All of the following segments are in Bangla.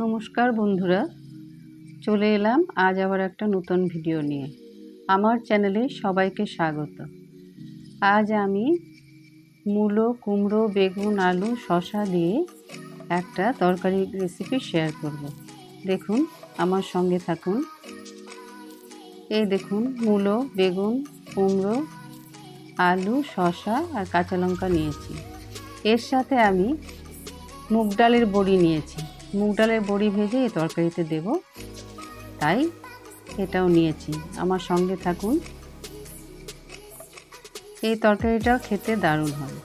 নমস্কার বন্ধুরা, চলে এলাম আজ আবার একটা নতুন ভিডিও নিয়ে। আমার চ্যানেলে সবাইকে স্বাগত। আজ আমি মূলো, কুমড়ো, বেগুন, আলু, শসা দিয়ে একটা তরকারি রেসিপি শেয়ার করব। দেখুন, আমার সঙ্গে থাকুন। এই দেখুন, মূলো, বেগুন, কুমড়ো, আলু, শসা আর কাঁচা লঙ্কা নিয়েছি। এর সাথে আমি মুগ ডালের বড়ি নিয়েছি। মুগ ডালের বড়ি ভেজে এই তরকারিতে দেব, তাই এটাও নিয়েছি। আমার সঙ্গে থাকুন। এই তরকারিটা খেতে দারুণ হয়।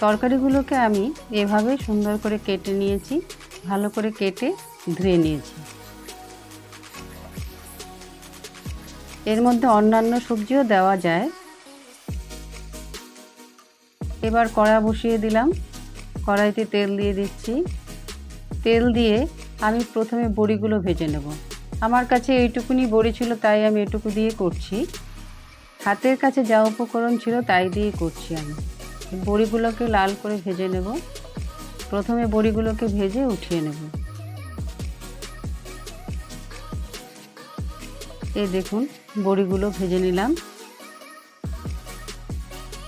তরকারিগুলোকে আমি এভাবে সুন্দর করে কেটে নিয়েছি, ভালো করে কেটে ধুয়ে নিয়েছি। এর মধ্যে অন্যান্য সবজিও দেওয়া যায়। এবার কড়া বসিয়ে দিলাম, কড়াইতে তেল দিয়ে দিচ্ছি। তেল দিয়ে আমি প্রথমে বড়িগুলো ভেজে নেব। আমার কাছে এইটুকুনি বড়ি ছিল, তাই আমি এটুকু দিয়ে করছি। হাতের কাছে যা উপকরণ ছিল তাই দিয়ে করছি আমি। বড়িগুলোকে লাল করে ভেজে নেব। প্রথমে বড়িগুলোকে ভেজে উঠিয়ে নেব। এই দেখুন, বড়িগুলো ভেজে নিলাম।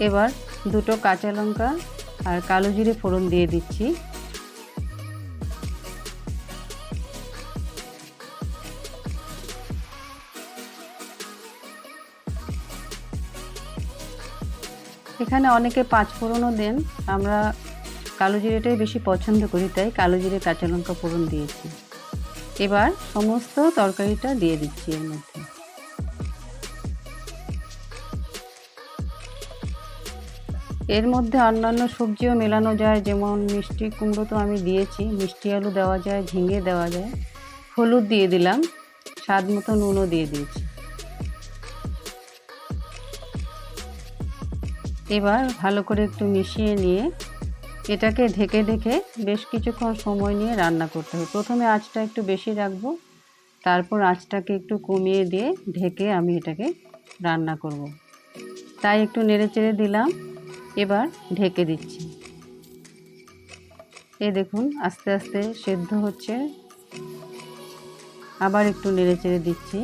এবার দুটো কাঁচা লঙ্কা আর কালো জিরে ফোড়ন দিয়ে দিচ্ছি। এখানে অনেকে পাঁচ ফোড়নও দেন, আমরা কালো জিরেটাই বেশি পছন্দ করি, তাই কালো জিরে কাঁচা লঙ্কা ফোড়ন দিয়েছি। এবার সমস্ত তরকারিটা দিয়ে দিচ্ছি এর মধ্যে। এর মধ্যে অন্যান্য সবজিও মেলানো যায়, যেমন মিষ্টি কুমড়ো তো আমি দিয়েছি, মিষ্টি আলু দেওয়া যায়, ঝিঙে দেওয়া যায়। হলুদ দিয়ে দিলাম, স্বাদ মতো নুনও দিয়ে দিয়েছি। এবার ভালো করে একটু মিশিয়ে নিয়ে এটাকে ঢেকে ঢেকে বেশ কিছুক্ষণ সময় নিয়ে রান্না করতে হবে। প্রথমে আঁচটা একটু বেশি রাখবো, তারপর আঁচটাকে একটু কমিয়ে দিয়ে ঢেকে আমি এটাকে রান্না করব। তাই একটু নেড়ে চেড়ে দিলাম। এবার ঢেকে দিচ্ছি। এই দেখুন, আস্তে আস্তে সেদ্ধ হচ্ছে। আবার একটু নেড়ে চেড়ে দিচ্ছি।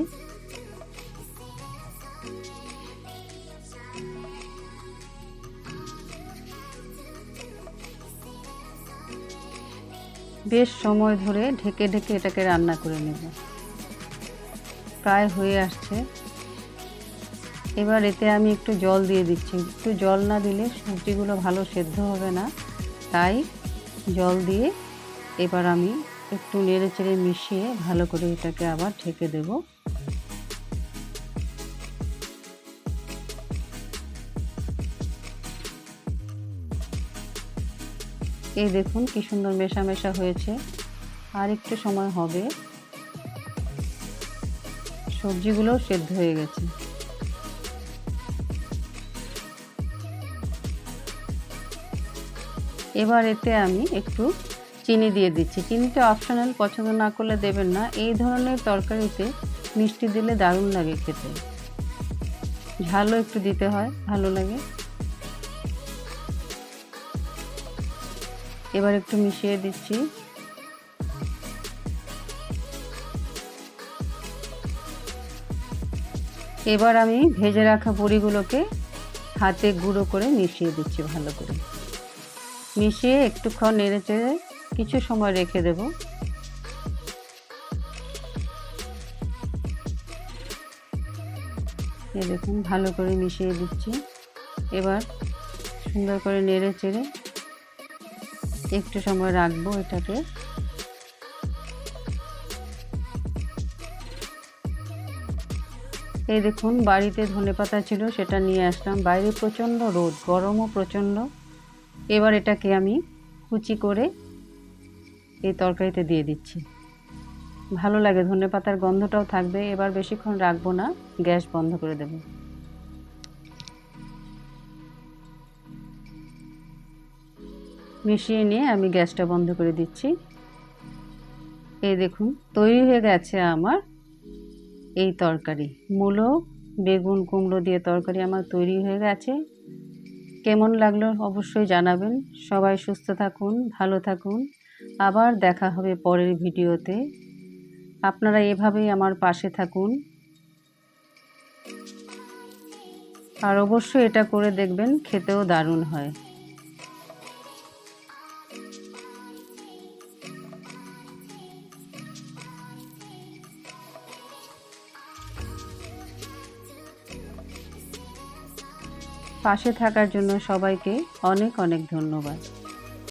বেশ সময় ধরে ঢেকে ঢেকে এটাকে রান্না করে নেব। প্রায় হয়ে আসছে। এবার এতে আমি একটু জল দিয়ে দিচ্ছি। একটু জল না দিলে সবজিগুলো ভালো সেদ্ধ হবে না, তাই জল দিয়ে এবার আমি একটু নেড়ে চেড়ে মিশিয়ে ভালো করে এটাকে আবার ঢেকে দেব। এই দেখুন কি সুন্দর মেশা মেশা হয়েছে। আর একটু সময় হবে, সবজিগুলো সেদ্ধ হয়ে গেছে। এবার এতে আমি একটু চিনি দিয়ে দিচ্ছি। চিনিটা অপশনাল, পছন্দ না করলে দেবেন না। এই ধরনের তরকারিতে মিষ্টি দিলে দারুণ লাগে খেতে। ঝালও একটু দিতে হয়, ভালো লাগে। এবার একটু মিশিয়ে দিচ্ছি। এবার আমি ভেজে রাখা বড়িগুলোকে হাতে গুঁড়ো করে মিশিয়ে দিচ্ছি। ভালো করে মিশিয়ে একটুক্ষণ নেড়ে চেড়ে কিছু সময় রেখে দেব। এই দেখুন, ভালো করে মিশিয়ে দিচ্ছি। এবার সুন্দর করে নেড়ে চেড়ে একটু সময় রাখবো এটাকে। এই দেখুন, বাড়িতে ধনেপাতা ছিল, সেটা নিয়ে আসলাম। বাইরে প্রচণ্ড রোদ, গরমও প্রচণ্ড। এবার এটাকে আমি কুচি করে এই তরকারিতে দিয়ে দিচ্ছি। ভালো লাগে, ধনেপাতার গন্ধটাও থাকবে। এবার বেশিক্ষণ রাখবো না, গ্যাস বন্ধ করে দেব। মিশিয়ে নিয়ে আমি গ্যাসটা বন্ধ করে দিচ্ছি। এই দেখুন, তৈরি হয়ে গেছে আমার এই তরকারি। মূলো, বেগুন, কুমড়ো দিয়ে তরকারি আমার তৈরি হয়ে গেছে। কেমন লাগলো অবশ্যই জানাবেন। সবাই সুস্থ থাকুন, ভালো থাকুন। আবার দেখা হবে পরের ভিডিওতে। আপনারা এভাবেই আমার পাশে থাকুন, আর অবশ্যই এটা করে দেখবেন, খেতেও দারুণ হয়। পাশে থাকার জন্য সবাইকে অনেক অনেক ধন্যবাদ।